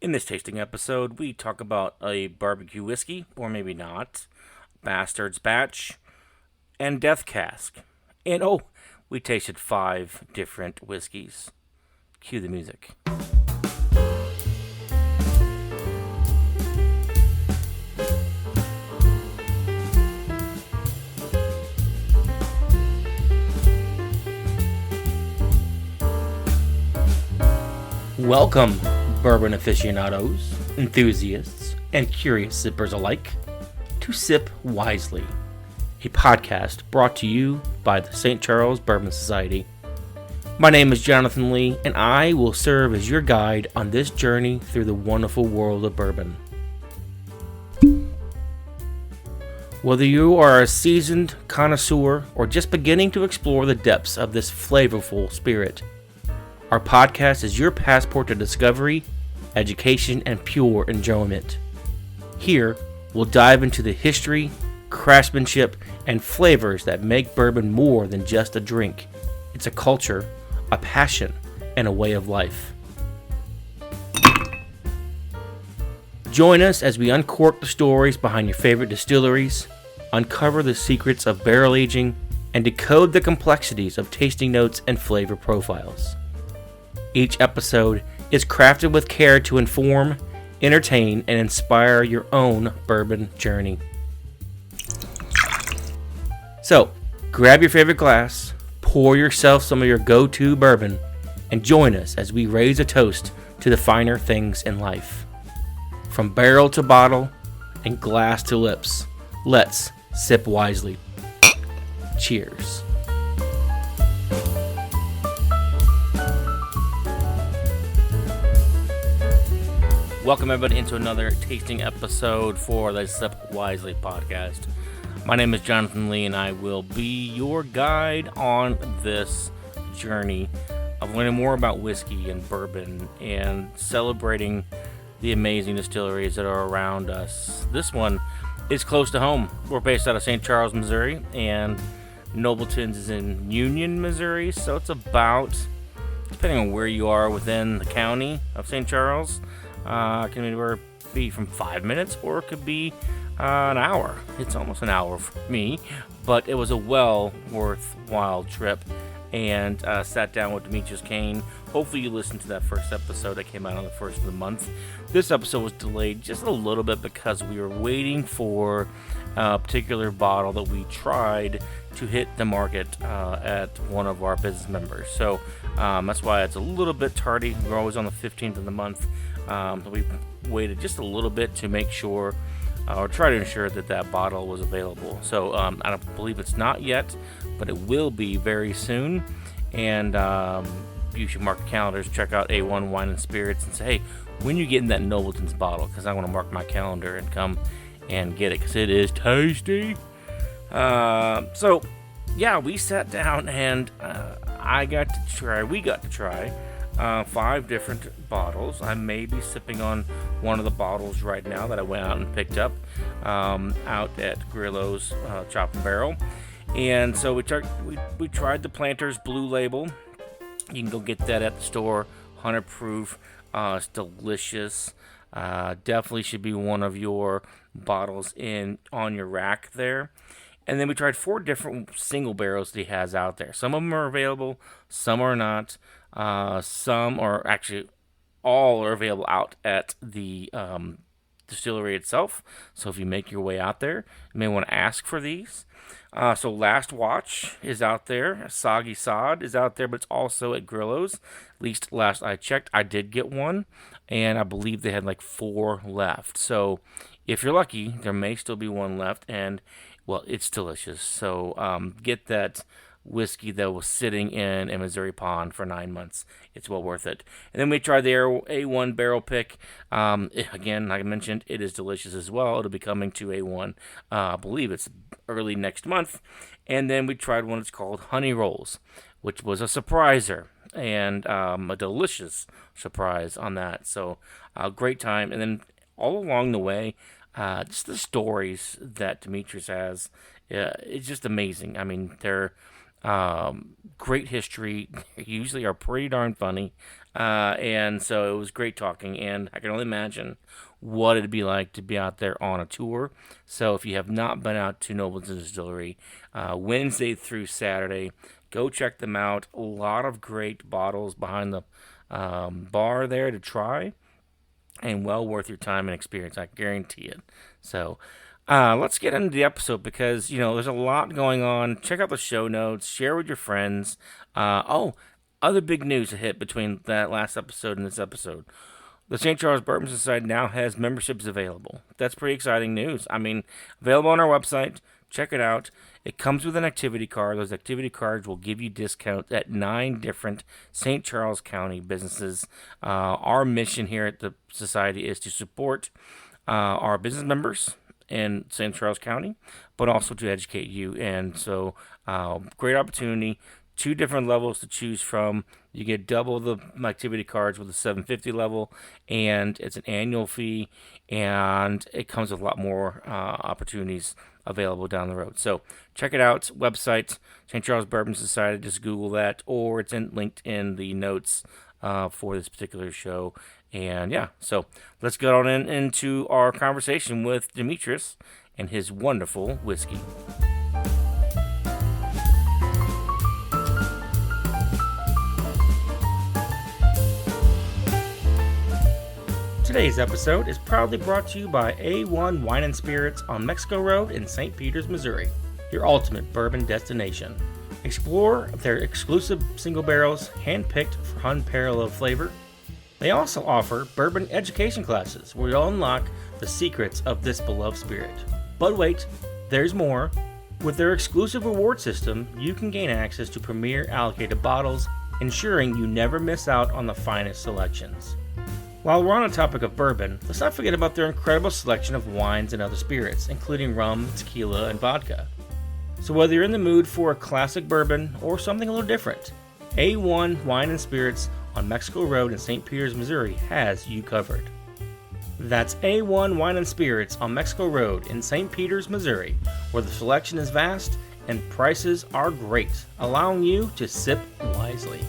In this tasting episode, we talk about a barbecue whiskey, or maybe not, Bastard's Batch, and Death Cask. And we tasted 5 different whiskeys. Cue the music. Welcome, bourbon aficionados, enthusiasts, and curious sippers alike, to Sip Wiselee, a podcast brought to you by the St. Charles Bourbon Society. My name is Jonathan Lee, and I will serve as your guide on this journey through the wonderful world of bourbon. Whether you are a seasoned connoisseur or just beginning to explore the depths of this flavorful spirit, our podcast is your passport to discovery, education, and pure enjoyment. Here, we'll dive into the history, craftsmanship, and flavors that make bourbon more than just a drink. It's a culture, a passion, and a way of life. Join us as we uncork the stories behind your favorite distilleries, uncover the secrets of barrel aging, and decode the complexities of tasting notes and flavor profiles. Each episode is crafted with care to inform, entertain, and inspire your own bourbon journey. So, grab your favorite glass, pour yourself some of your go-to bourbon, and join us as we raise a toast to the finer things in life. From barrel to bottle and glass to lips, let's sip wisely. Cheers. Welcome everybody into another tasting episode for the Sip Wiselee Podcast. My name is Jonathan Lee, and I will be your guide on this journey of learning more about whiskey and bourbon and celebrating the amazing distilleries that are around us. This one is close to home. We're based out of St. Charles, Missouri, and Nobletons is in Union, Missouri, so it's about, depending on where you are within the county of St. Charles, can anywhere be from 5 minutes, or it could be an hour. It's almost an hour for me, but it was a well worthwhile trip, and sat down with Demetrius Cain. Hopefully you listened to that first episode that came out on the first of the month. This episode was delayed just a little bit because we were waiting for a particular bottle that we tried to hit the market at one of our business members. So that's why it's a little bit tardy. We're always on the 15th of the month. So we waited just a little bit to make sure or try to ensure that that bottle was available. So I don't believe it's not yet, but it will be very soon. And you should mark your calendars, check out A1 Wine and Spirits, and say, hey, when you get in that Nobleton's bottle, because I want to mark my calendar and come and get it, because it is tasty. So yeah, we sat down and we got to try 5 different bottles. I may be sipping on one of the bottles right now that I went out and picked up out at Grillo's Chop and Barrel. And so we tried the Planters Blue Label. You can go get that at the store, 100 proof. It's delicious. Definitely should be one of your bottles on your rack there. And then we tried 4 different single barrels that he has out there. Some of them are available, some are not. Some are actually all are available out at the distillery itself. So if you make your way out there, you may want to ask for these. So Last Watch is out there. Soggy Sod is out there, but it's also at Grillo's. At least last I checked, I did get one, and I believe they had like 4 left. So if you're lucky, there may still be one left, and well, it's delicious. So get that whiskey that was sitting in a Missouri pond for 9 months. It's well worth it. And then we tried the A1 barrel pick. Again, like I mentioned, it is delicious as well. It'll be coming to A1. I believe it's early next month. And then we tried one that's called Honey Rolls, which was a surpriser and a delicious surprise on that. So great time. And then all along the way, just the stories that Demetrius has, it's just amazing. I mean, they're great history. They usually are pretty darn funny. And so it was great talking, and I can only imagine what it'd be like to be out there on a tour. So if you have not been out to Nobletons Distillery, Wednesday through Saturday, go check them out. A lot of great bottles behind the bar there to try, and well worth your time and experience, I guarantee it. So let's get into the episode because, there's a lot going on. Check out the show notes, share with your friends. Other big news to hit between that last episode and this episode. The St. Charles Bourbon Society now has memberships available. That's pretty exciting news. Available on our website. Check it out. It comes with an activity card. Those activity cards will give you discounts at 9 different St. Charles County businesses. Our mission here at the Society is to support our business members in St. Charles County, but also to educate you. And so, great opportunity. 2 different levels to choose from. You get double the activity cards with a $750 level, and it's an annual fee, and it comes with a lot more opportunities available down the road. So check it out. Website, St. Charles Bourbon Society. Just Google that, or it's linked in the notes for this particular show. And yeah, so let's get on into our conversation with Demetrius and his wonderful whiskey. Today's episode is proudly brought to you by A1 Wine and Spirits on Mexico Road in St. Peters, Missouri, your ultimate bourbon destination. Explore their exclusive single barrels, handpicked for unparalleled flavor. They also offer bourbon education classes where you'll unlock the secrets of this beloved spirit. But wait, there's more. With their exclusive reward system, you can gain access to premier allocated bottles, ensuring you never miss out on the finest selections. While we're on the topic of bourbon, let's not forget about their incredible selection of wines and other spirits, including rum, tequila, and vodka. So whether you're in the mood for a classic bourbon or something a little different, A1 Wine and Spirits on Mexico Road in St. Peters, Missouri has you covered. That's A1 Wine and Spirits on Mexico Road in St. Peters, Missouri, where the selection is vast and prices are great, allowing you to sip wisely.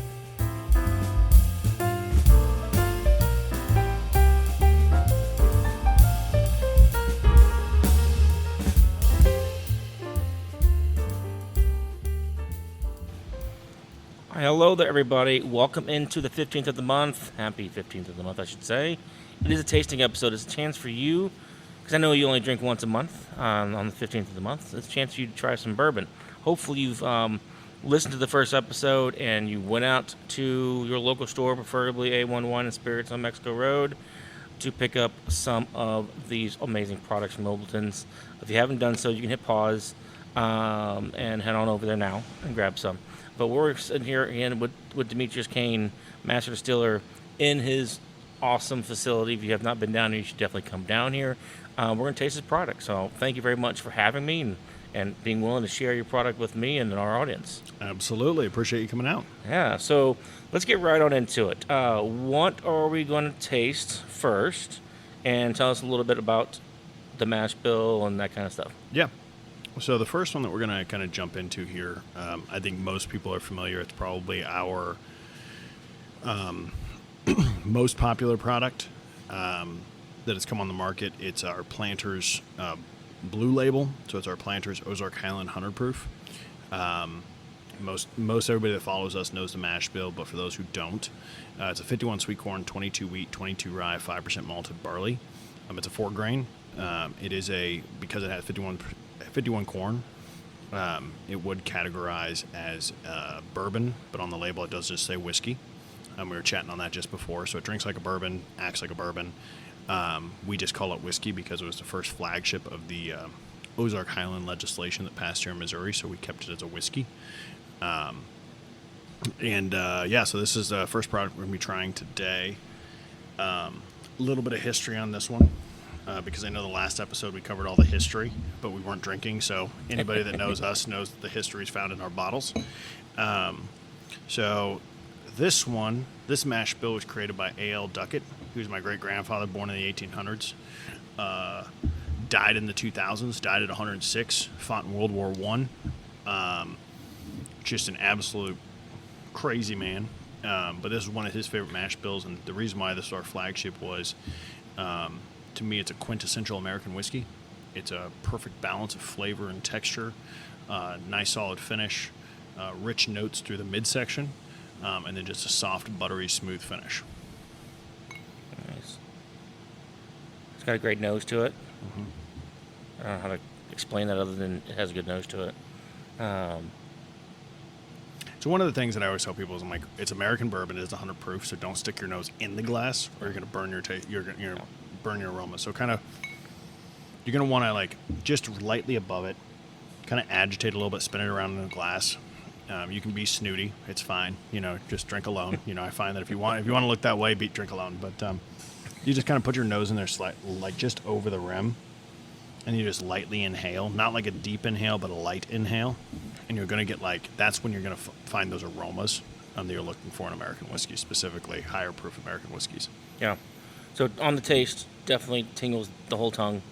Hello there, everybody. Welcome into the 15th of the month. Happy 15th of the month, I should say. It is a tasting episode. It's a chance for you, because I know you only drink once a month on the 15th of the month. It's a chance for you to try some bourbon. Hopefully you've listened to the first episode and you went out to your local store, preferably A1 Wine and Spirits on Mexico Road, to pick up some of these amazing products from Nobletons. If you haven't done so, you can hit pause and head on over there now and grab some. But we're sitting here again with Demetrius Cain, master distiller, in his awesome facility. If you have not been down here, you should definitely come down here. We're going to taste his product. So thank you very much for having me and being willing to share your product with me and our audience. Absolutely. Appreciate you coming out. Yeah. So let's get right on into it. What are we going to taste first? And tell us a little bit about the mash bill and that kind of stuff. Yeah. So the first one that we're going to kind of jump into here, I think most people are familiar. It's probably our most popular product that has come on the market. It's our Planters Blue Label. So it's our Planters Ozark Highland 100 Proof. Most everybody that follows us knows the mash bill, but for those who don't, it's a 51 sweet corn, 22 wheat, 22 rye, 5% malted barley. It's a 4 grain. It is because it has 51 corn, it would categorize as bourbon, but on the label it does just say whiskey. We were chatting on that just before. So it drinks like a bourbon, acts like a bourbon. We just call it whiskey because it was the first flagship of the Ozark Highland legislation that passed here in Missouri, so we kept it as a whiskey. So this is the first product we're going to be trying today. A little bit of history on this one. Because I know the last episode we covered all the history, but we weren't drinking, so anybody that knows us knows that the history is found in our bottles. So this mash bill was created by A.L. Duckett, who's my great-grandfather, born in the 1800s. Died in the 2000s, died at 106, fought in World War I. Just an absolute crazy man. But this is one of his favorite mash bills, and the reason why this is our flagship was, to me, it's a quintessential American whiskey. It's a perfect balance of flavor and texture, nice solid finish, rich notes through the midsection, and then just a soft, buttery, smooth finish. Nice. It's got a great nose to it. Mm-hmm. I don't know how to explain that other than it has a good nose to it. So one of the things that I always tell people is, I'm like, it's American bourbon, it is 100 proof, so don't stick your nose in the glass, or you're going to burn your burn your aroma. So kind of, you're going to want to, like, just lightly above it, kind of agitate a little bit, spin it around in the glass. You can be snooty, it's fine. Just drink alone. I find that if you want to look that way, drink alone. But you just kind of put your nose in there, like just over the rim, and you just lightly inhale, not like a deep inhale, but a light inhale. And you're going to get that's when you're going to find those aromas that you're looking for in American whiskey, specifically higher proof American whiskeys. Yeah. So on the taste, definitely tingles the whole tongue,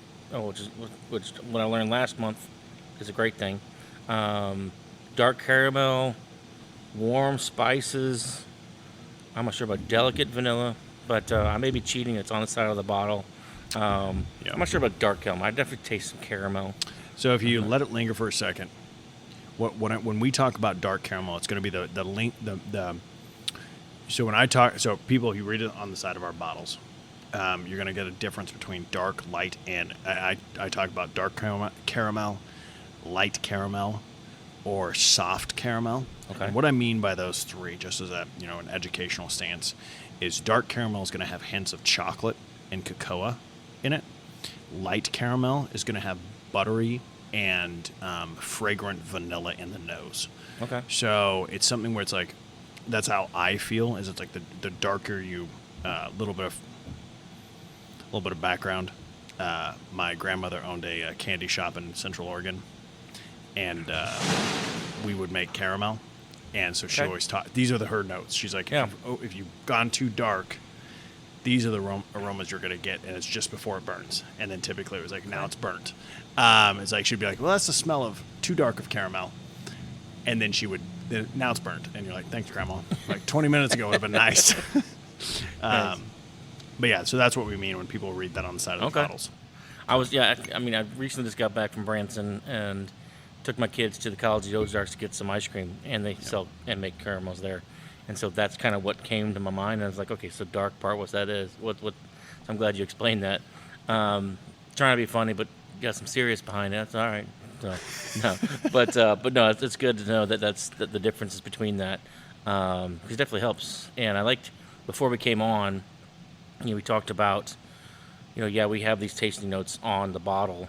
which what I learned last month is a great thing. Dark caramel, warm spices. I'm not sure about delicate vanilla, but I may be cheating. It's on the side of the bottle. I'm not sure about dark caramel. I definitely taste some caramel. So if you let it linger for a second, when we talk about dark caramel, it's going to be the so when I talk, so people, if you read it on the side of our bottles, you're going to get a difference between dark, light, and I talk about dark caramel, light caramel, or soft caramel. Okay. And what I mean by those three, just as an educational stance, is dark caramel is going to have hints of chocolate and cocoa in it. Light caramel is going to have buttery and fragrant vanilla in the nose. Okay. So it's something where it's like, that's how I feel. Is it's like the darker you, little bit of background. My grandmother owned a candy shop in Central Oregon, and we would make caramel, and so she always taught. These are her notes. She's like, if you've gone too dark, these are the aromas you're going to get, and it's just before it burns. And then typically it was like, now it's burnt. It's like, she'd be like, well, that's the smell of too dark of caramel. And then now it's burnt. And you're like, thanks, Grandma. Like 20 minutes ago would have been nice. Nice. But yeah, so that's what we mean when people read that on the side of the bottles. I recently just got back from Branson and took my kids to the College of the Ozarks to get some ice cream, and they sell and make caramels there. And so that's kind of what came to my mind. I was like, okay, so dark part, what that is. So I'm glad you explained that. Trying to be funny, but got some serious behind it. That's all right. So, no, but no, it's good to know that's the differences between that. Because it definitely helps. And I liked, before we came on, we talked about, we have these tasting notes on the bottle,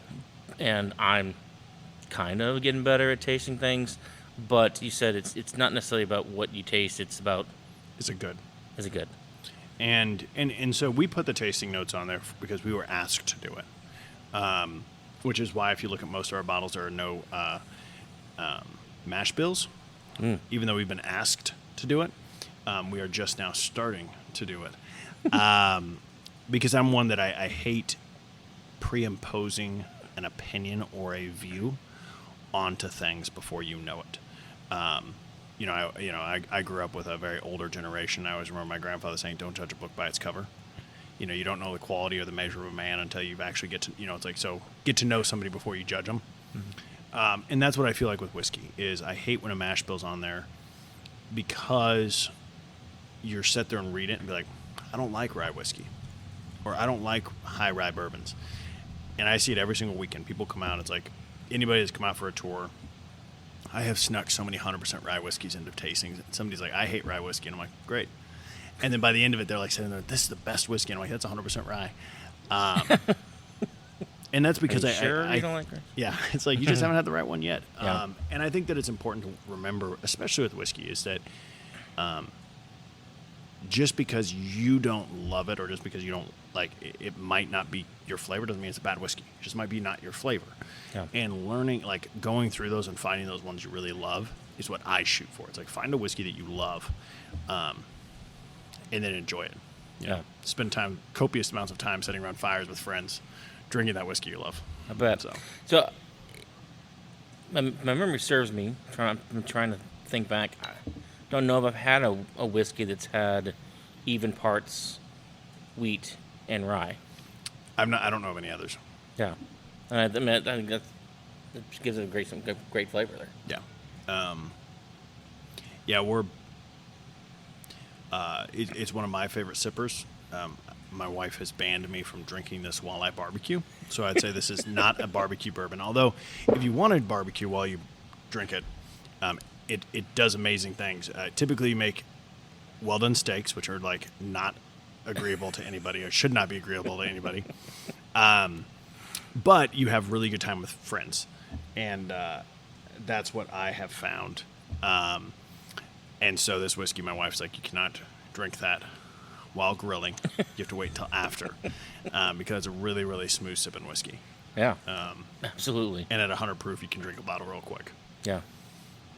and I'm kind of getting better at tasting things. But you said it's not necessarily about what you taste. It's about, is it good? Is it good? And so we put the tasting notes on there because we were asked to do it. Which is why if you look at most of our bottles, there are no mash bills. Even though we've been asked to do it, we are just now starting to do it. Because I'm one that I hate pre-imposing an opinion or a view onto things before you know it. I grew up with a very older generation. I always remember my grandfather saying, "Don't judge a book by its cover." You don't know the quality or the measure of a man until you've actually get to know somebody before you judge them. Mm-hmm. And that's what I feel like with whiskey is I hate when a mash bill's on there because you're sit there and read it and be like, I don't like rye whiskey, or I don't like high rye bourbons. And I see it every single weekend. People come out. It's like anybody that's come out for a tour. I have snuck so many 100% rye whiskeys into tastings. Somebody's like, I hate rye whiskey. And I'm like, great. And then by the end of it, they're like saying, this is the best whiskey. And I'm like, that's 100% rye. And that's because you don't like rye? Yeah, it's like you just haven't had the right one yet. Yeah. And I think that it's important to remember, especially with whiskey, is that just because you don't love it or just because you don't like it, it might not be your flavor doesn't mean it's a bad whiskey. It just might be not your flavor. Yeah. And learning, like going through those and finding those ones you really love is what I shoot for. It's like find a whiskey that you love, and then enjoy it. Yeah. Spend copious amounts of time sitting around fires with friends, drinking that whiskey you love. I bet. So my memory serves me. I'm trying to think back. don't know if I've had a whiskey that's had even parts wheat and rye. I don't know of any others. Yeah, and I think that gives it some great flavor there. Yeah, we're. It's one of my favorite sippers. My wife has banned me from drinking this while I barbecue, so I'd say this is not a barbecue bourbon. Although, if you want to barbecue while you drink it, it does amazing things. Typically, you make well-done steaks, which are like not agreeable to anybody, or should not be agreeable to anybody. But you have really good time with friends, and that's what I have found. And so this whiskey, my wife's like, you cannot drink that while grilling. You have to wait until after, because it's a really, really smooth sipping whiskey. Yeah, absolutely. And at 100 proof, you can drink a bottle real quick. Yeah.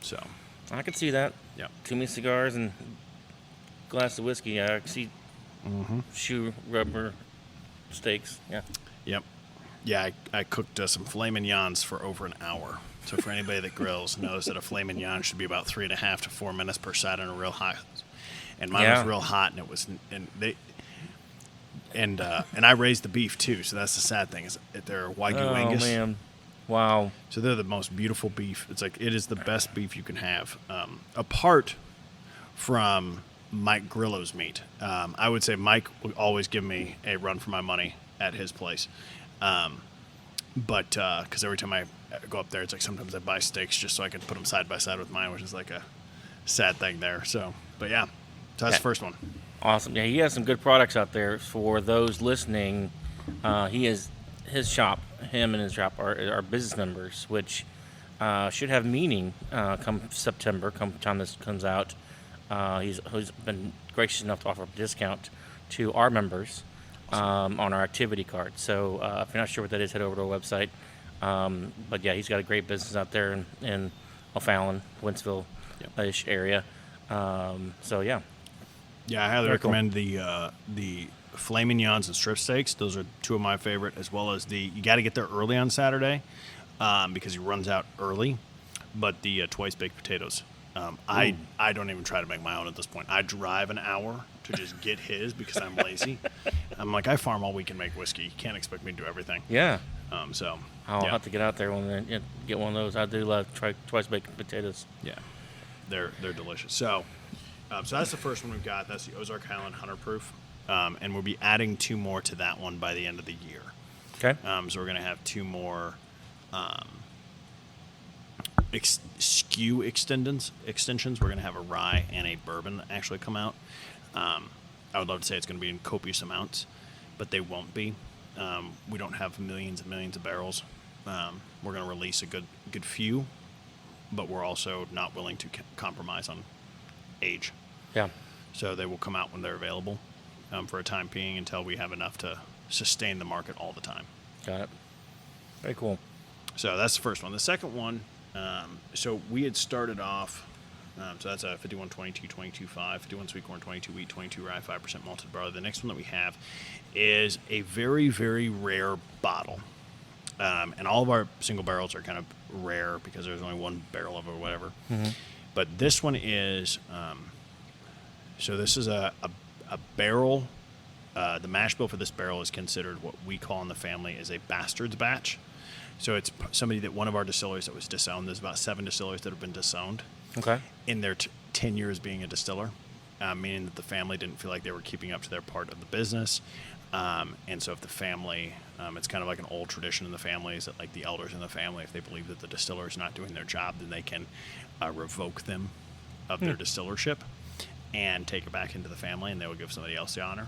So I could see that. Yeah. Too many cigars and glass of whiskey. I could see shoe rubber steaks. Yeah. Yep. Yeah, I cooked some filet mignons for over an hour. So for anybody that grills knows that a filet mignon should be about 3.5 to 4 minutes per side on a real hot. And mine was real hot, and I raised the beef too. So that's the sad thing, is that they're Wagyu Angus. Oh man, wow! So they're the most beautiful beef. It is the best beef you can have, apart from Mike Grillo's meat. I would say Mike would always give me a run for my money at his place. But because every time I go up there, it's like sometimes I buy steaks just so I can put them side by side with mine, which is like a sad thing there. So, but yeah, so that's the first one. Awesome. Yeah, he has some good products out there for those listening. Him and his shop are business members, which should have meaning come September, come time this comes out. He's been gracious enough to offer a discount to our members. On our activity card. So if you're not sure what that is, head over to our website. But yeah, he's got a great business out there in O'Fallon, Wentzville-ish area. So yeah. Yeah, I highly recommend the filet mignons and strip steaks. Those are two of my favorite, as well as you got to get there early on Saturday because he runs out early. But the twice baked potatoes. I don't even try to make my own at this point. I drive an hour to just get his because I'm lazy. I'm like, I farm all week and make whiskey. You can't expect me to do everything. Yeah. So I'll have to get out there and get one of those. I do love twice baked potatoes. Yeah, they're delicious. So that's the first one we've got. That's the Ozark Highland 100 proof, and we'll be adding 2 more to that one by the end of the year. Okay. So we're gonna have 2 more SKU extensions. We're gonna have a rye and a bourbon actually come out. I would love to say it's going to be in copious amounts, but they won't be. We don't have millions and millions of barrels. We're going to release a good few, but we're also not willing to compromise on age. Yeah. So they will come out when they're available for a time being until we have enough to sustain the market all the time. Got it. Very cool. So that's the first one. The second one, so we had started off. So that's a 51, 22, 22, 5, 51 sweet corn, 22 wheat, 22 rye, 5% malted barley. The next one that we have is a very, very rare bottle. And all of our single barrels are kind of rare because there's only one barrel of it or whatever. Mm-hmm. But this one is, so this is a barrel. The mash bill for this barrel is considered what we call in the family is a bastard's batch. So it's somebody that one of our distilleries that was disowned. There's about 7 distilleries that have been disowned. Okay. In their 10 years being a distiller, meaning that the family didn't feel like they were keeping up to their part of the business. And so if the family, it's kind of like an old tradition in the family, is that like the elders in the family, if they believe that the distiller is not doing their job, then they can revoke them of their distillership and take it back into the family, and they will give somebody else the honor.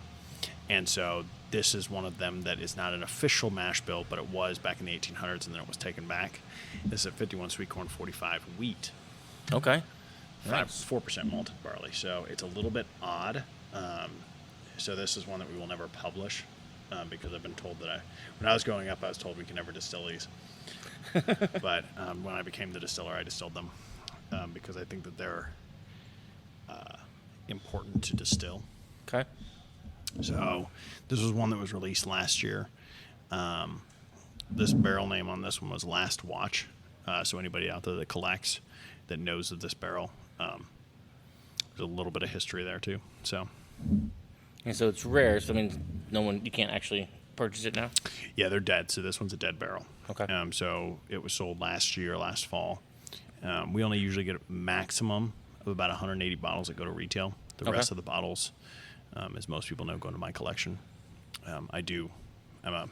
And so this is one of them that is not an official mash bill, but it was back in the 1800s, and then it was taken back. This is a 51 sweet corn, 45 wheat. Okay. Nice. 4% malted barley. So it's a little bit odd. So this is one that we will never publish because I've been told that when I was growing up, I was told we can never distill these. But when I became the distiller, I distilled them because I think that they're important to distill. Okay. So this was one that was released last year. This barrel name on this one was Last Watch. So anybody out there that collects, that knows of this barrel, there's a little bit of history there too. So, And so it's rare. So I mean, you can't actually purchase it now. yeah, they're dead. So this one's a dead barrel. Okay. So it was sold last fall. We only usually get a maximum of about 180 bottles that go to retail. The rest of the bottles, as most people know, go into my collection. I'm a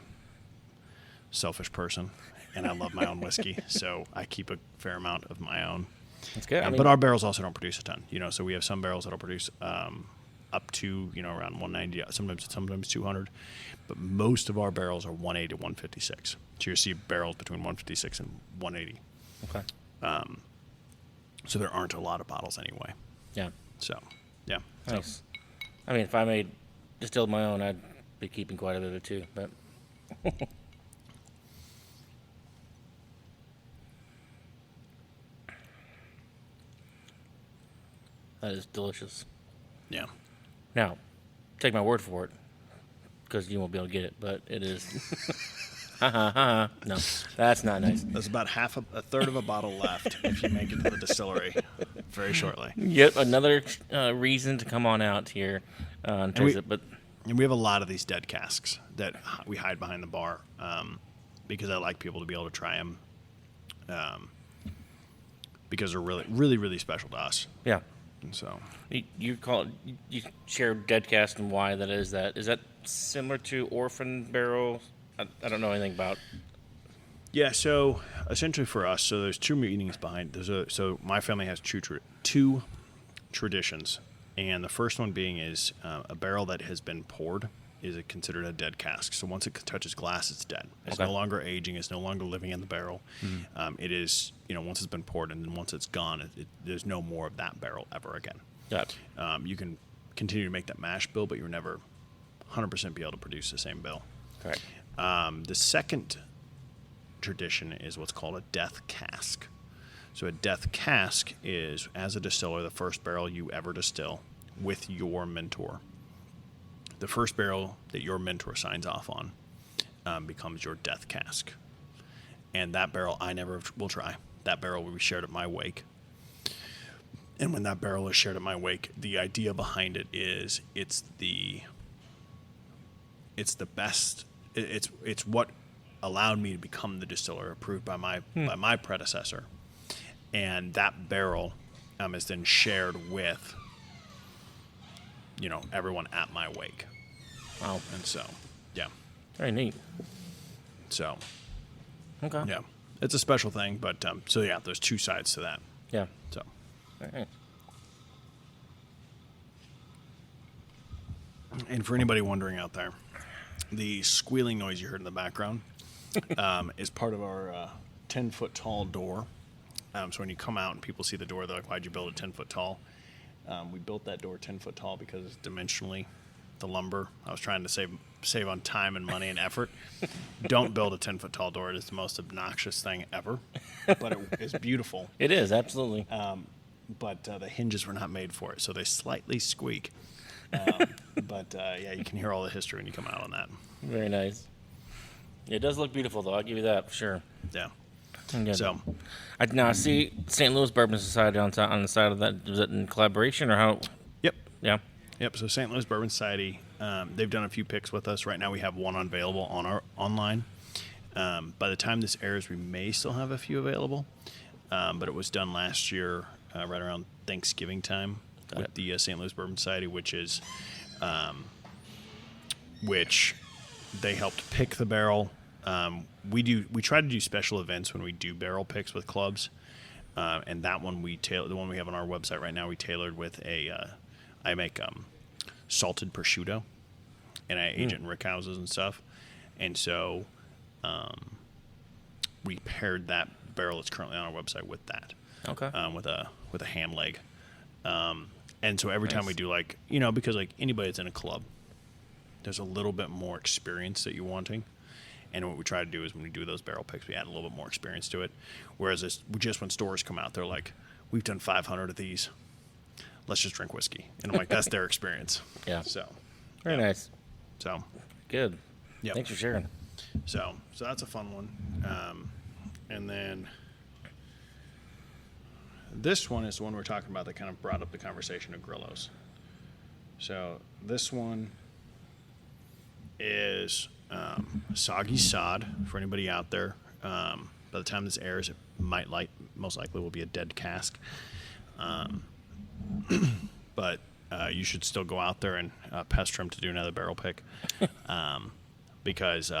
selfish person, and I love my own whiskey, so I keep a fair amount of my own. That's good. But our barrels also don't produce a ton. So we have some barrels that'll produce up to around 190, sometimes 200, but most of our barrels are 180 to 156. So you see barrels between 156 and 180. Okay. So there aren't a lot of bottles anyway. Yeah. So, yeah. Nice. I mean, if I distilled my own, I'd be keeping quite a bit of it too. But that is delicious. Yeah. Now, take my word for it, because you won't be able to get it, but it is. No, that's not nice. There's about a third of a bottle left if you make it to the distillery very shortly. Yep, another reason to come on out here and taste it. But And we have a lot of these dead casks that we hide behind the bar because I like people to be able to try them because they're really, really, really special to us. yeah, And so you share dead cask, and why that is? Is that similar to orphan barrels? I don't know anything about. Yeah, so essentially for us, so there's two meanings behind. So my family has two traditions, and the first one being is a barrel that has been poured is considered a dead cask. So once it touches glass, it's dead. It's no longer aging. It's no longer living in the barrel. Mm-hmm. It is, once it's been poured, and then once it's gone, there's no more of that barrel ever again. Got it. You can continue to make that mash bill, but you'll never 100% be able to produce the same bill. Correct. The second tradition is what's called a death cask. So a death cask is, as a distiller, the first barrel you ever distill with your mentor. The first barrel that your mentor signs off on becomes your death cask. And that barrel I never will try. That barrel will be shared at my wake. And when that barrel is shared at my wake, the idea behind it is it's the best. It's what allowed me to become the distiller approved by my predecessor, and that barrel is then shared with everyone at my wake. Wow. And so, yeah. Very neat. So, Okay. yeah, it's a special thing, but so yeah, there's two sides to that. Yeah. So, All right. and for anybody wondering out there, the squealing noise you heard in the background is part of our 10-foot tall door. So when you come out and people see the door, they're like, "Why'd you build it 10 foot tall?" We built that door 10 foot tall because dimensionally, the lumber. I was trying to save on time and money and effort. Don't build a 10-foot tall door. It is the most obnoxious thing ever, but it is beautiful. It is, absolutely. But the hinges were not made for it, so they slightly squeak. But yeah, you can hear all the history when you come out on that. Very nice. It does look beautiful, though. I'll give you that for sure. Yeah. Okay. So, I see St. Louis Bourbon Society on the side of that. Is it in collaboration or how? yep. Yeah. Yep. So St. Louis Bourbon Society, they've done a few picks with us. Right now we have one available on our online. By the time this airs, we may still have a few available. But it was done last year, right around Thanksgiving time with the St. Louis Bourbon Society, which they helped pick the barrel. We try to do special events when we do barrel picks with clubs. And that one the one we have on our website right now, we tailored with I make salted prosciutto, and I age it in rick houses and stuff. And so we paired that barrel that's currently on our website with that. Okay. With a ham leg. And so every time we do because anybody that's in a club, there's a little bit more experience that you're wanting. And what we try to do is when we do those barrel picks, we add a little bit more experience to it. Whereas just when stores come out, they're like, "We've done 500 of these. Let's just drink whiskey." And I'm like, that's their experience. Yeah. So. Very nice. So. Good. Yeah. Thanks for sharing. So that's a fun one. And then this one is the one we're talking about that kind of brought up the conversation of Grillos. So this one is Soggy Sod for anybody out there. By the time this airs, it most likely will be a dead cask. But you should still go out there and pester him to do another barrel pick, because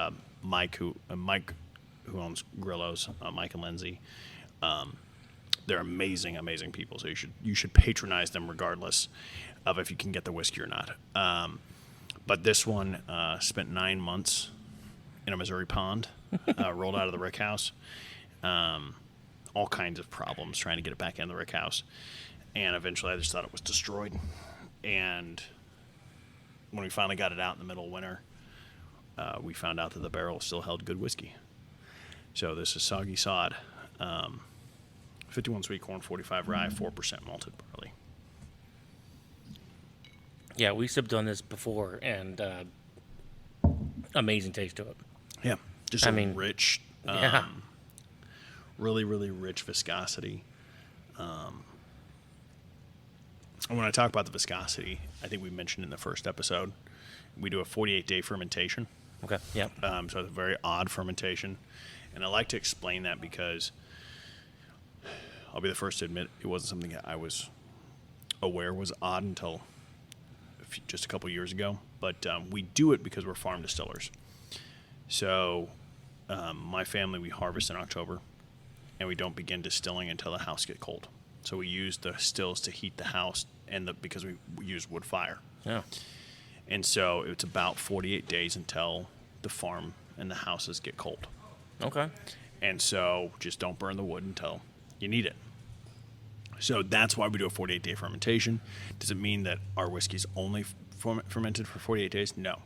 Mike, who owns Grillos, Mike and Lindsay, they're amazing people. So you should patronize them regardless of if you can get the whiskey or not. But this one spent 9 months in a Missouri pond, rolled out of the rick house. All kinds of problems trying to get it back in the rick house. And eventually I just thought it was destroyed. And when we finally got it out in the middle of winter, we found out that the barrel still held good whiskey. So this is Soggy Sod, 51 sweet corn, 45 rye, 4% malted barley. Yeah, we sipped on this before, and amazing taste to it. Yeah, just rich, really, really rich viscosity. And when I talk about the viscosity, I think we mentioned in the first episode, we do a 48-day fermentation. Okay, yeah. So it's a very odd fermentation. And I like to explain that because I'll be the first to admit it wasn't something that I was aware was odd until just a couple years ago. But we do it because we're farm distillers. So my family, we harvest in October, and we don't begin distilling until the house gets cold. So we use the stills to heat the house, because we use wood fire. Yeah. And so it's about 48 days until the farm and the houses get cold. Okay. And so just don't burn the wood until you need it. So that's why we do a 48-day fermentation. Does it mean that our whiskey's only fermented for 48 days? No.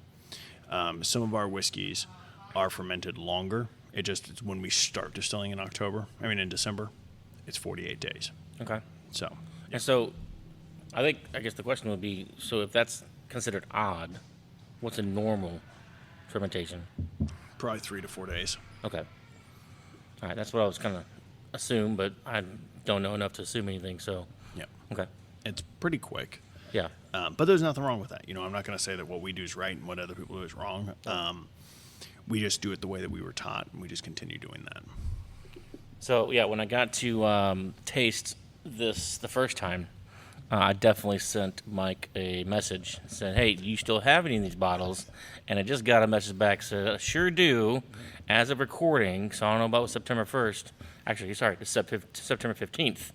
Some of our whiskeys are fermented longer. It's when we start distilling in December, it's 48 days. Okay. So. And so I guess the question would be, so if that's considered odd, what's a normal fermentation? Probably 3 to 4 days. Okay. All right, that's what I was kind of assume, but I don't know enough to assume anything, so. Yeah. Okay. It's pretty quick. Yeah. But there's nothing wrong with that. I'm not going to say that what we do is right and what other people do is wrong. We just do it the way that we were taught, and we just continue doing that. So, yeah, when I got to taste this the first time, I definitely sent Mike a message. Said, hey, do you still have any of these bottles? And I just got a message back. Said, I sure do. As of recording, so I don't know about September 1st. Actually, sorry, it's September 15th.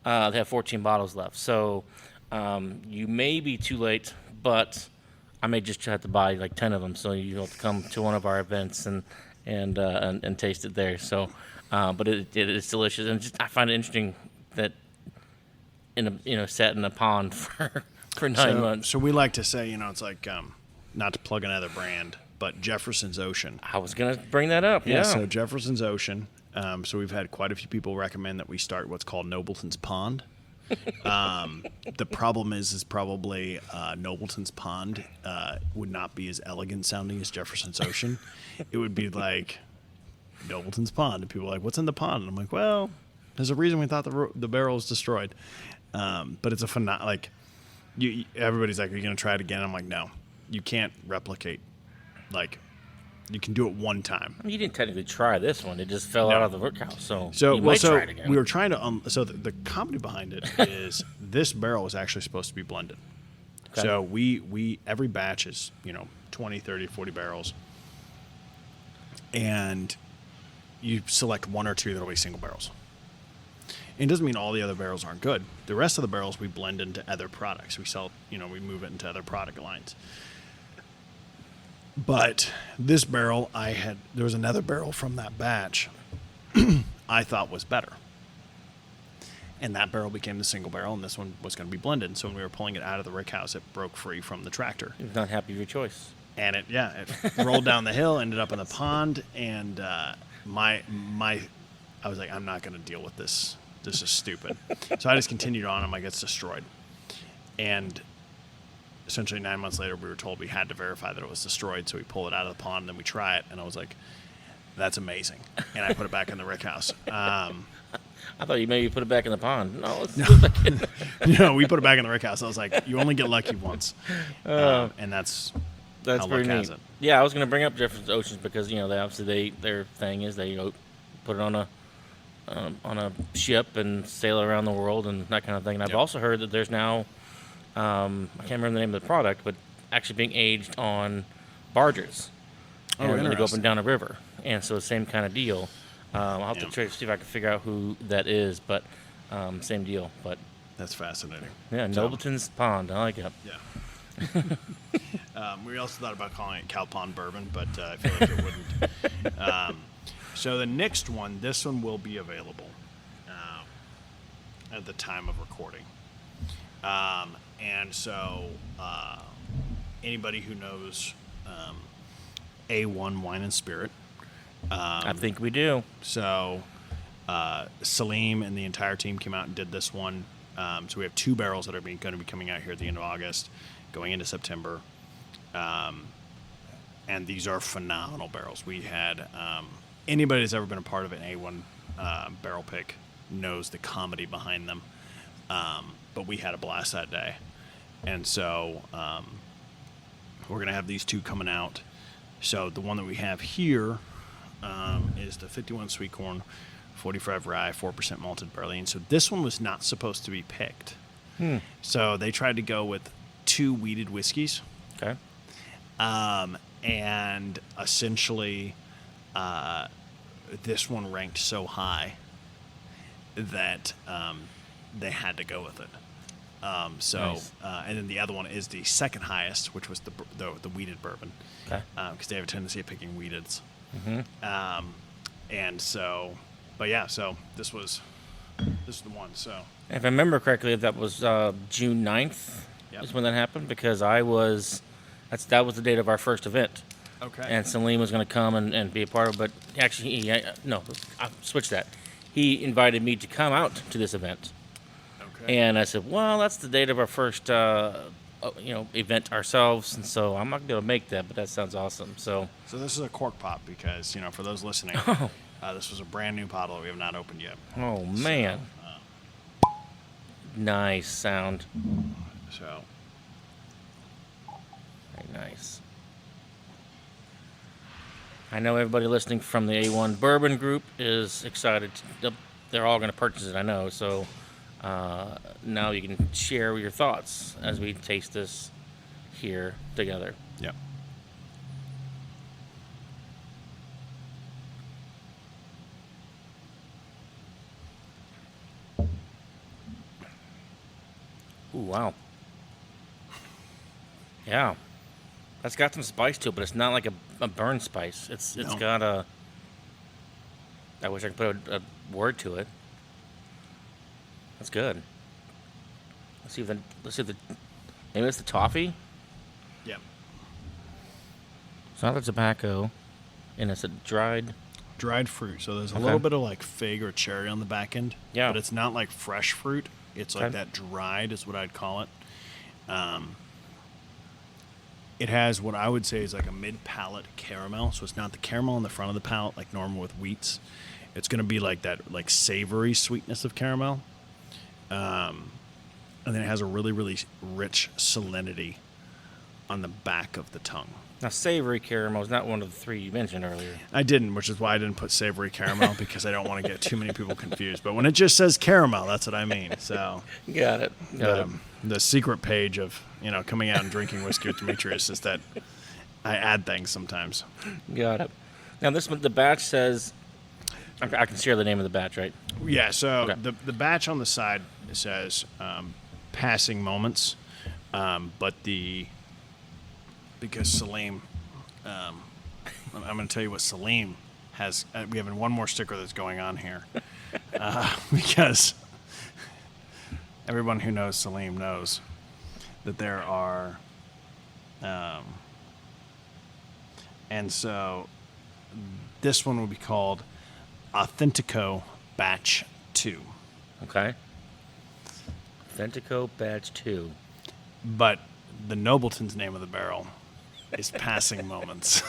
They have 14 bottles left. So you may be too late, but I may just have to buy like 10 of them. So you'll have to come to one of our events and taste it there. So, but it is delicious. And I find it interesting that sat in a pond for 9 months. So we like to say, it's like, not to plug another brand, but Jefferson's Ocean. I was going to bring that up. Yeah. So Jefferson's Ocean. So we've had quite a few people recommend that we start what's called Nobletons Pond. The problem is probably Nobleton's Pond would not be as elegant sounding as Jefferson's Ocean. It would be like Nobleton's Pond. And people are like, what's in the pond? And I'm like, well, there's a reason we thought the barrel was destroyed. But it's a everybody's like, are you going to try it again? I'm like, no, you can't replicate. Like, you can do it one time. You didn't technically try this one. It just fell out of the workhouse. So try it again. We were trying to, so the comedy behind it is this barrel was actually supposed to be blended. Okay. So we every batch is, 20, 30, 40 barrels. And you select one or two that'll be single barrels. It doesn't mean all the other barrels aren't good. The rest of the barrels we blend into other products. We sell, we move it into other product lines. But this barrel, there was another barrel from that batch I thought was better. And that barrel became the single barrel, and this one was going to be blended. So when we were pulling it out of the rick house, it broke free from the tractor. You're not happy with your choice. And it rolled down the hill, ended up in the pond, and I was like, I'm not going to deal with this. This is stupid. So I just continued on. I'm like, it's destroyed. And essentially 9 months later, we were told we had to verify that it was destroyed. So we pull it out of the pond, and then we try it. And I was like, that's amazing. And I put it back in the rick house. I thought you maybe put it back in the pond. No, let's put it back in. We put it back in the rick house. I was like, you only get lucky once. And that's how pretty luck neat. has it. Yeah, I was going to bring up Jefferson Oceans because, they obviously their thing is they put it on a ship and sail around the world and that kind of thing. And I've also heard that there's now, I can't remember the name of the product, but actually being aged on barges. And they go up and down a river. And so same kind of deal. I'll have to try to see if I can figure out who that is, but same deal. But that's fascinating. Yeah, Nobletons Pond. I like it. Yeah. We also thought about calling it Cow Pond Bourbon, but I feel like it wouldn't. So the next one, this one will be available at the time of recording. And so anybody who knows A1 Wine and Spirit, I think we do. So Salim and the entire team came out and did this one. So we have 2 barrels that are going to be coming out here at the end of August, going into September. And these are phenomenal barrels. We had anybody that's ever been a part of an A1 barrel pick knows the comedy behind them. But we had a blast that day. And so we're going to have these 2 coming out. So the one that we have here is the 51 sweet corn, 45 rye, 4% malted barley. And so this one was not supposed to be picked. So they tried to go with 2 wheated whiskeys. Okay. And essentially this one ranked so high that they had to go with it. Nice. And then the other one is the second highest, which was the wheated bourbon. Okay. Because they have a tendency of picking wheateds. Mm-hmm. And so, but yeah, so this is the one. So if I remember correctly, that was June 9th is when that happened, because that was the date of our first event. Okay. And Salim was going to come and be a part of it, but actually, I switched that. He invited me to come out to this event. Okay. And I said, well, that's the date of our first, event ourselves, and so I'm not going to be able to make that, but that sounds awesome. So this is a cork pop because, for those listening, this was a brand new bottle that we have not opened yet. Oh, man. Nice sound. So. Very nice. I know everybody listening from the A1 Bourbon Group is excited. They're all going to purchase it, I know. So now you can share your thoughts as we taste this here together. Yep. Ooh, wow. Yeah. That's got some spice to it, but it's not like a burn spice. It's got a... I wish I could put a word to it. That's good. Let's see if maybe it's the toffee? Yep. It's not the tobacco, and it's a dried fruit. So there's a little bit of like fig or cherry on the back end. Yeah. But it's not like fresh fruit. It's like that dried is what I'd call it. It has what I would say is like a mid-palate caramel. So it's not the caramel on the front of the palate like normal with wheats. It's going to be like that like savory sweetness of caramel. And then it has a really, really rich salinity on the back of the tongue. Now, savory caramel is not one of the 3 you mentioned earlier. I didn't, which is why I didn't put savory caramel, because I don't want to get too many people confused. But when it just says caramel, that's what I mean. So Got it. The secret page of coming out and drinking whiskey with Demetrius is that I add things sometimes. Got it. Now, this one, the batch says, I can share the name of the batch, right? Yeah, so the batch on the side says passing moments, but because Salim, I'm going to tell you what Salim has. We have one more sticker that's going on here, because everyone who knows Salim knows that there are, and so this one will be called Authentico Batch 2. Okay. Authentico Batch 2. But the Nobleton's name of the barrel is Passing Moments.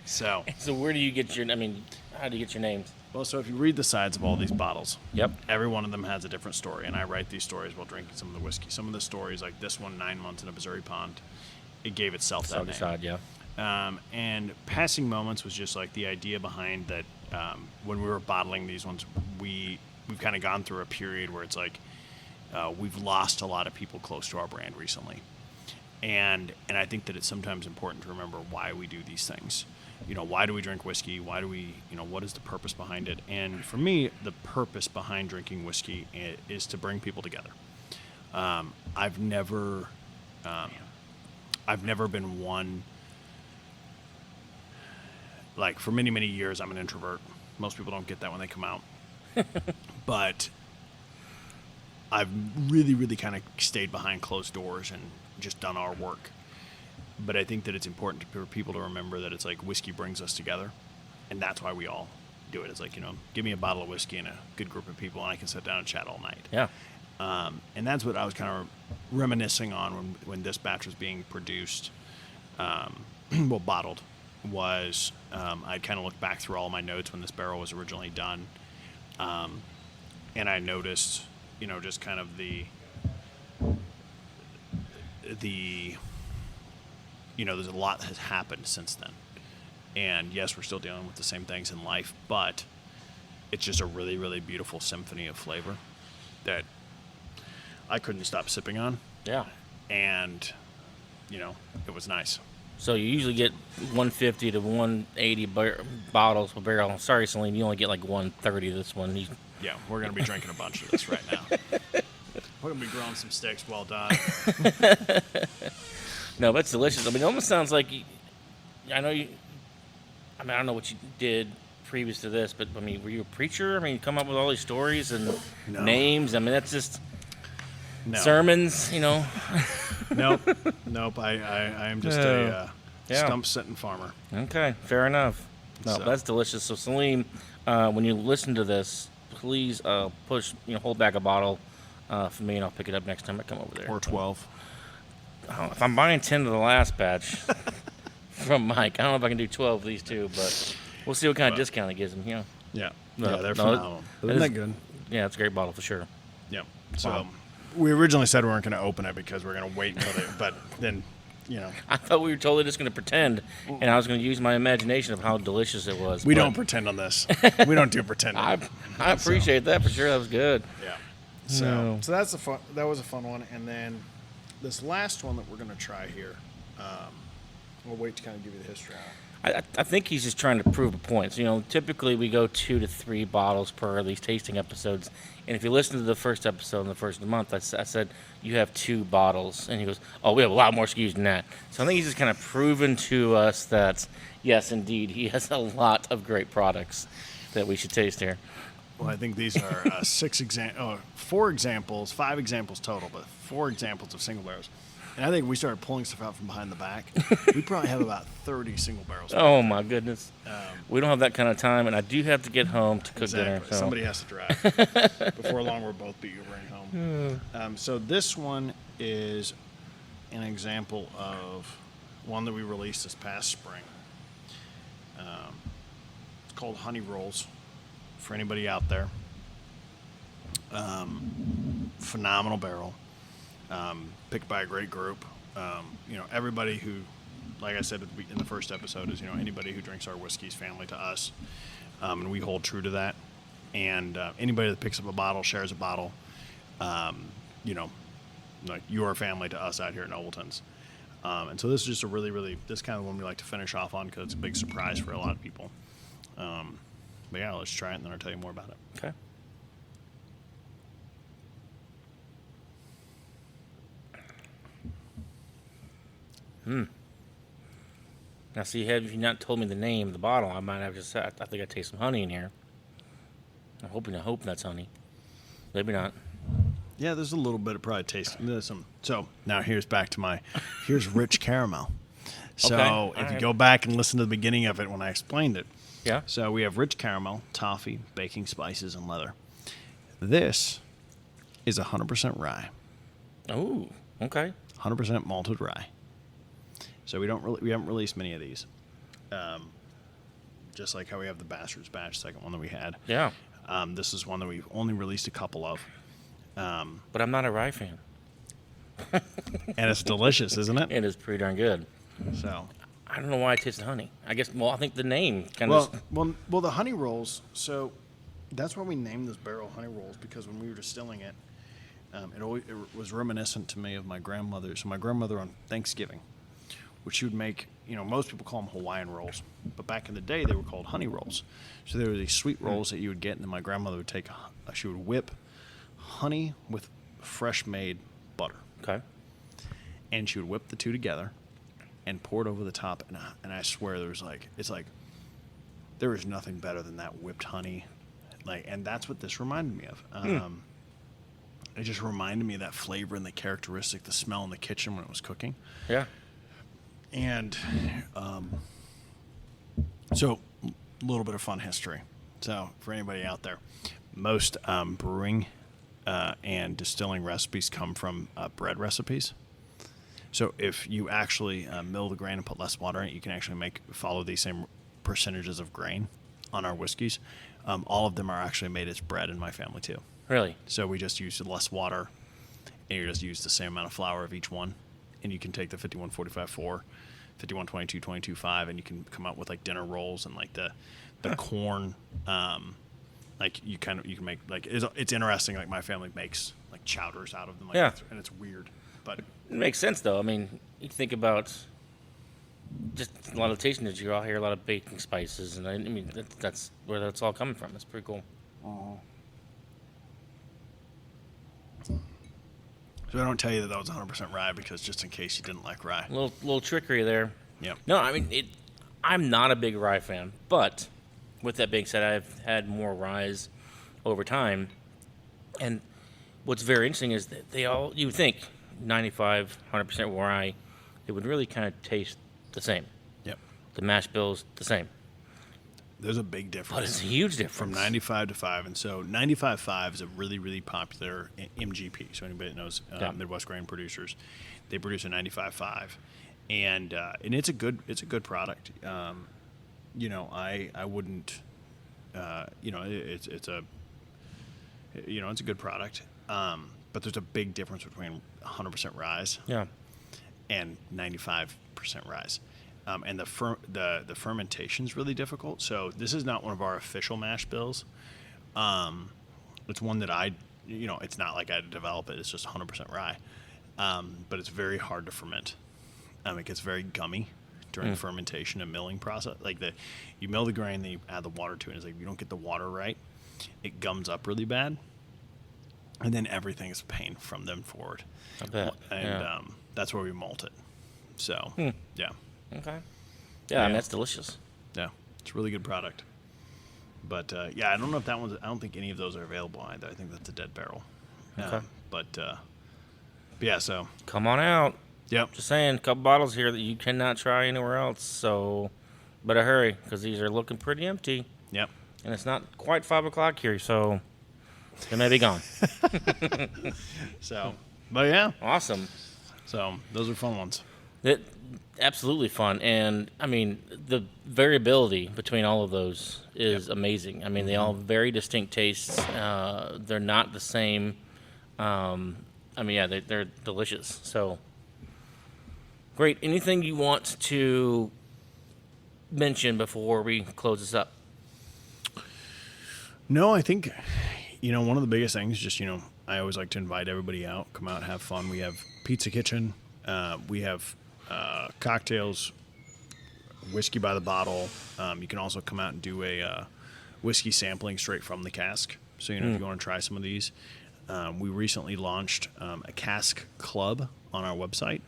So where do you get how do you get your names? Well, so if you read the sides of all these bottles, Yep. every one of them has a different story, and I write these stories while drinking some of the whiskey. Some of the stories, like this one, 9 months in a Missouri pond, it gave itself that name. Side, yeah. And Passing Moments was just like the idea behind that. When we were bottling these ones, we've kind of gone through a period where it's like we've lost a lot of people close to our brand recently, and I think that it's sometimes important to remember why we do these things. Why do we drink whiskey? Why do we, what is the purpose behind it? And for me, the purpose behind drinking whiskey is to bring people together. I've never been one, like for many, many years, I'm an introvert. Most people don't get that when they come out. But I've really, really kind of stayed behind closed doors and just done our work. But I think that it's important for people to remember that it's like whiskey brings us together, and that's why we all do it. It's like, give me a bottle of whiskey and a good group of people, and I can sit down and chat all night. Yeah. And that's what I was kind of reminiscing on when this batch was being produced, bottled, was I'd kind of look back through all my notes when this barrel was originally done, and I noticed, just kind of the there's a lot that has happened since then. And yes, we're still dealing with the same things in life, but it's just a really, really beautiful symphony of flavor that I couldn't stop sipping on. Yeah. And, it was nice. So you usually get 150 to 180 bottles per barrel. Sorry, Celine, you only get like 130 this one. Yeah, we're going to be drinking a bunch of this right now. We're going to be grilling some steaks well done. No, that's delicious. I mean, it almost sounds like I don't know what you did previous to this, but I mean, were you a preacher? I mean, you come up with all these stories and names. I mean, that's just sermons, Nope. I am just a stump-sitting farmer. Okay, fair enough. No, So. that's delicious. So, Salim, when you listen to this, please hold back a bottle for me, and I'll pick it up next time I come over there. Or 12. If I'm buying 10 of the last batch from Mike, I don't know if I can do 12 of these two, but we'll see what kind of discount he gives him. Yeah, No, they're phenomenal. Isn't that good? Yeah, it's a great bottle for sure. Yeah. So Wow. we originally said we weren't going to open it because we're going to wait until but then, I thought we were totally just going to pretend, and I was going to use my imagination of how delicious it was. we but don't pretend on this. We don't do pretend. I appreciate that for sure. That was good. Yeah. No. So that's that was a fun one, and then this last one that we're going to try here, we'll wait to kind of give you the history on it. I think he's just trying to prove a point. So, typically we go 2 to 3 bottles per these tasting episodes. And if you listen to the first episode in the first of the month, I said, you have 2 bottles. And he goes, oh, we have a lot more SKUs than that. So I think he's just kind of proven to us that, yes, indeed, he has a lot of great products that we should taste here. Well, I think these are 5 examples total, but 4 examples of single barrels. And I think we started pulling stuff out from behind the back. We probably have about 30 single barrels. Oh, my goodness. We don't have that kind of time, and I do have to get home to cook dinner. So. Somebody has to drive. Before long, we'll both be Ubering home. So this one is an example of one that we released this past spring. It's called Honey Rolls, for anybody out there. Phenomenal barrel. Picked by a great group. Everybody who, like I said in the first episode, is anybody who drinks our whiskey is family to us, and we hold true to that. And anybody that picks up a bottle, shares a bottle, like you are family to us out here at Nobletons. And so this is just a really, really this kind of one we like to finish off on because it's a big surprise for a lot of people. But yeah, let's try it and then I'll tell you more about it. Okay. Now, see, had you not told me the name of the bottle, I might have just said, I think I taste some honey in here. I'm hoping that's honey. Maybe not. Yeah, there's a little bit of probably taste. There's some. So now here's rich caramel. So Okay. if you go back and listen to the beginning of it when I explained it. Yeah. So we have rich caramel, toffee, baking spices, and leather. This is 100% rye. Oh, okay. 100% malted rye. So we haven't released many of these. just like how we have the Bastard's Batch, second one that we had. Yeah. This is one that we've only released a couple of. But I'm not a rye fan. And it's delicious, isn't it? It is pretty darn good. So I don't know why I tasted honey. I guess, I think the name kind of... Well, the honey rolls, so that's why we named this barrel honey rolls, because when we were distilling it, it was reminiscent to me of my grandmother. So my grandmother on Thanksgiving, which she would make, most people call them Hawaiian rolls, but back in the day they were called honey rolls. So there were these sweet rolls that you would get, and then my grandmother would she would whip honey with fresh made butter. Okay. And she would whip the two together and pour it over the top, and I swear there is nothing better than that whipped honey, and that's what this reminded me of. It just reminded me of that flavor and the characteristic, the smell in the kitchen when it was cooking. Yeah. And so a little bit of fun history. So for anybody out there, most brewing and distilling recipes come from bread recipes. So if you actually mill the grain and put less water in it, you can actually follow these same percentages of grain on our whiskeys. All of them are actually made as bread in my family too. Really? So we just use less water, and you just use the same amount of flour of each one. And you can take the 51-45-4, 51-22, 22-5, and you can come out with like dinner rolls and like the corn. You can make it's interesting. Like my family makes like chowders out of them. And it's weird, but it makes sense though. I mean, you think about just a lot of tasting that you all hear a lot of baking spices, and I mean that's where that's all coming from. That's pretty cool. So I don't tell you that was 100% rye, because just in case you didn't like rye. A little trickery there. Yeah. No, I mean I'm not a big rye fan, but with that being said, I've had more ryes over time, and what's very interesting is that you would think 95, 100% rye, it would really kind of taste the same. Yep. The mash bill's the same. There's a big difference. But it's a huge difference. From 95 to 5. And so 95.5 is a really, really popular MGP. So anybody that knows Midwest Grain Producers, they produce a 95.5. And it's a good product. I wouldn't, it's a good product. But there's a big difference between 100% rye and 95% rye. And the fermentation is really difficult. So this is not one of our official mash bills. It's one that it's not like I develop it. It's just 100% rye. But it's very hard to ferment. It gets very gummy during fermentation and milling process. You mill the grain, then you add the water to it. It's like if you don't get the water right, it gums up really bad. And then everything is a pain from them forward. I bet. And that's where we malt it. So, yeah. Okay. Yeah, I mean, that's delicious. Yeah, it's a really good product. But, I don't know if I don't think any of those are available either. I think that's a dead barrel. Okay. But yeah, so. Come on out. Yep. Just saying, a couple bottles here that you cannot try anywhere else, so better hurry, because these are looking pretty empty. Yep. And it's not quite 5 o'clock here, so they may be gone. So, but yeah. Awesome. So, those are fun ones. Absolutely fun. And, I mean, the variability between all of those is amazing. I mean, they all have very distinct tastes. They're not the same. They're delicious. So, great. Anything you want to mention before we close this up? No, I think, one of the biggest things, just, I always like to invite everybody out, come out, have fun. We have Pizza Kitchen. We have cocktails, whiskey by the bottle. You can also come out and do a whiskey sampling straight from the cask. So, if you want to try some of these. We recently launched a cask club on our website,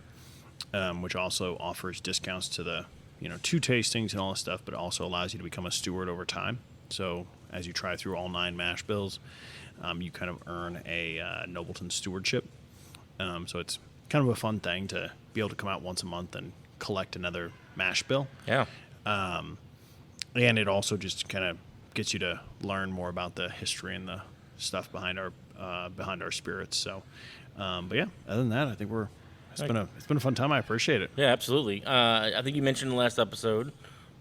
which also offers discounts to the, 2 tastings and all this stuff, but it also allows you to become a steward over time. So as you try through all 9 mash bills, you kind of earn a Nobleton stewardship. So it's kind of a fun thing to be able to come out once a month and collect another mash bill. Yeah. And it also just kind of gets you to learn more about the history and the stuff behind our spirits. So, but yeah, other than that, I think it's been a fun time. I appreciate it. Yeah, absolutely. I think you mentioned in the last episode,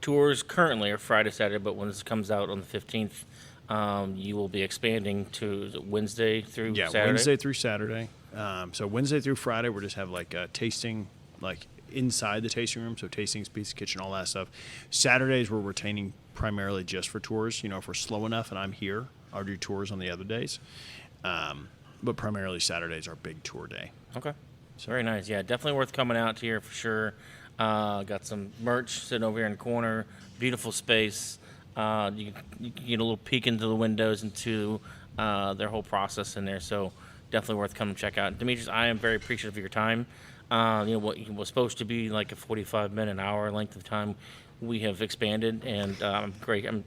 tours currently are Friday, Saturday, but when this comes out on the 15th, you will be expanding to Wednesday through Saturday? Yeah, Wednesday through Saturday. So Wednesday through Friday, we're just have like a tasting, like inside the tasting room, so tastings, pizza kitchen, all that stuff. Saturdays we're retaining primarily just for tours. If we're slow enough and I'm here, I'll do tours on the other days. But primarily Saturdays are big tour day. Okay. So. Very nice. Yeah, definitely worth coming out here for sure. Got some merch sitting over here in the corner. Beautiful space. You can get a little peek into the windows into their whole process in there. So definitely worth coming to check out. Demetrius, I am very appreciative of your time. What was supposed to be like a 45-minute, an hour length of time, we have expanded, and I'm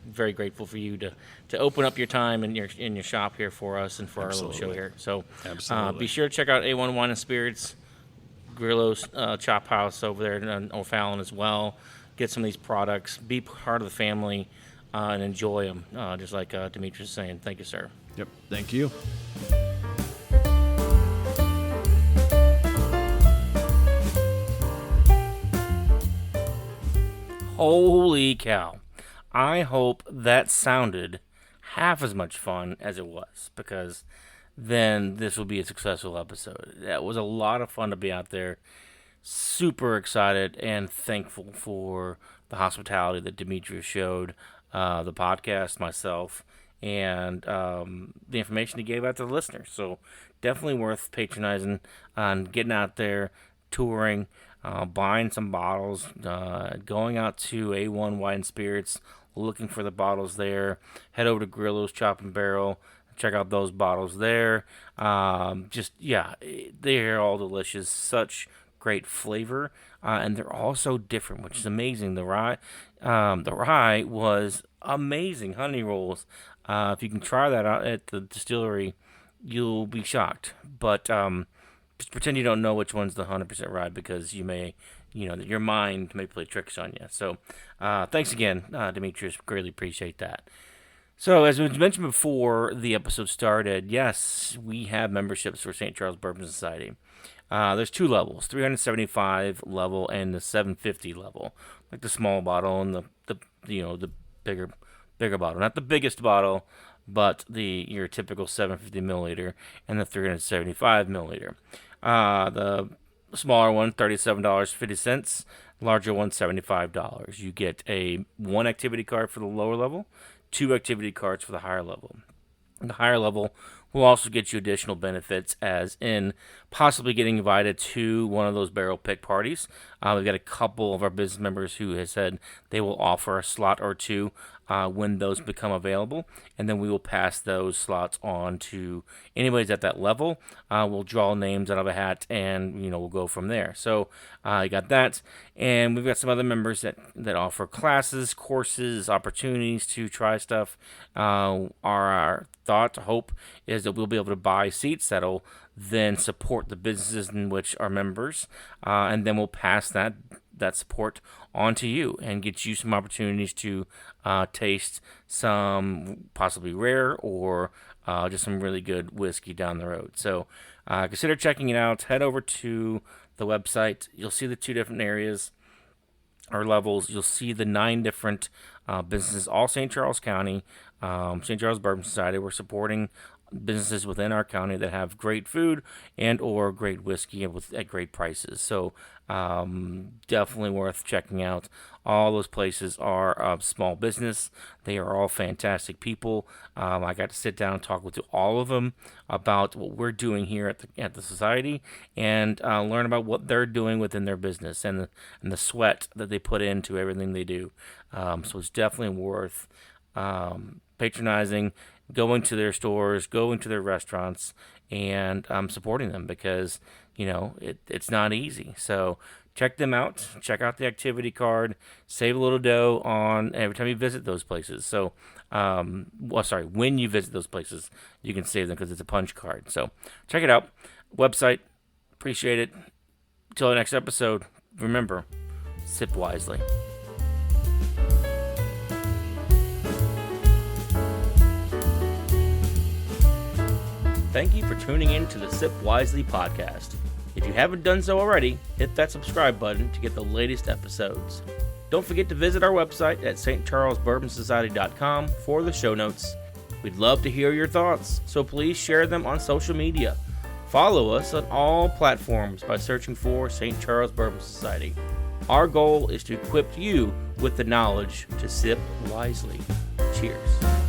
very grateful for you to open up your time in your shop here for us and for Absolutely. our little show here. So Absolutely. be sure to check out A1 Wine and Spirits, Grillo's Chop House over there in O'Fallon as well. Get some of these products, be part of the family, and enjoy them. Just like Demetrius is saying. Thank you, sir. Yep. Thank you. Holy cow. I hope that sounded half as much fun as it was, because then this will be a successful episode. That was a lot of fun to be out there. Super excited and thankful for the hospitality that Demetrius showed, the podcast, myself, and the information he gave out to the listeners. So definitely worth patronizing and getting out there, touring, buying some bottles, going out to A1 Wine and Spirits, looking for the bottles there. Head over to Grillo's Chop and Barrel, check out those bottles there. They're all delicious. Such great flavor, and they're all so different, which is amazing. The rye was amazing. Honey rolls. If you can try that out at the distillery, you'll be shocked. But just pretend you don't know which one's the 100% rye, because you may, your mind may play tricks on you. So thanks again, Demetrius. Greatly appreciate that. So as we mentioned before the episode started, yes, we have memberships for St. Charles Bourbon Society. There's two levels, 375 level and the 750 level, like the small bottle and the bigger bottle. Not the biggest bottle, but your typical 750 milliliter and the 375 milliliter. The smaller one, $37.50. Larger one, $75. You get one activity card for the lower level, 2 activity cards for the higher level. The higher level will also get you additional benefits, as in possibly getting invited to one of those barrel pick parties. We've got a couple of our business members who have said they will offer a slot or two when those become available, and then we will pass those slots on to anybody's at that level. We'll draw names out of a hat, and we'll go from there. So you got that, and we've got some other members that offer classes, courses, opportunities to try stuff. Our hope is that we'll be able to buy seats that'll then support the businesses in which are members, and then we'll pass that support on to you and get you some opportunities to taste some possibly rare or just some really good whiskey down the road. So consider checking it out. Head over to the website. You'll see the 2 different areas or levels. You'll see the 9 different businesses, all St. Charles County, St. Charles Bourbon Society. We're supporting businesses within our county that have great food and or great whiskey at great prices. So definitely worth checking out. All those places are small business. They are all fantastic people. I got to sit down and talk with all of them about what we're doing here at the society, and learn about what they're doing within their business and the sweat that they put into everything they do. So it's definitely worth patronizing, going to their stores, going to their restaurants, and supporting them, because it's not easy. So check them out. Check out the activity card. Save a little dough on every time you visit those places. So when you visit those places, you can save them because it's a punch card. So check it out. Website. Appreciate it. Until the next episode, remember, sip wisely. Thank you for tuning in to the Sip Wiselee Podcast. If you haven't done so already, hit that subscribe button to get the latest episodes. Don't forget to visit our website at stcharlesbourbonsociety.com for the show notes. We'd love to hear your thoughts, so please share them on social media. Follow us on all platforms by searching for St. Charles Bourbon Society. Our goal is to equip you with the knowledge to sip wisely. Cheers.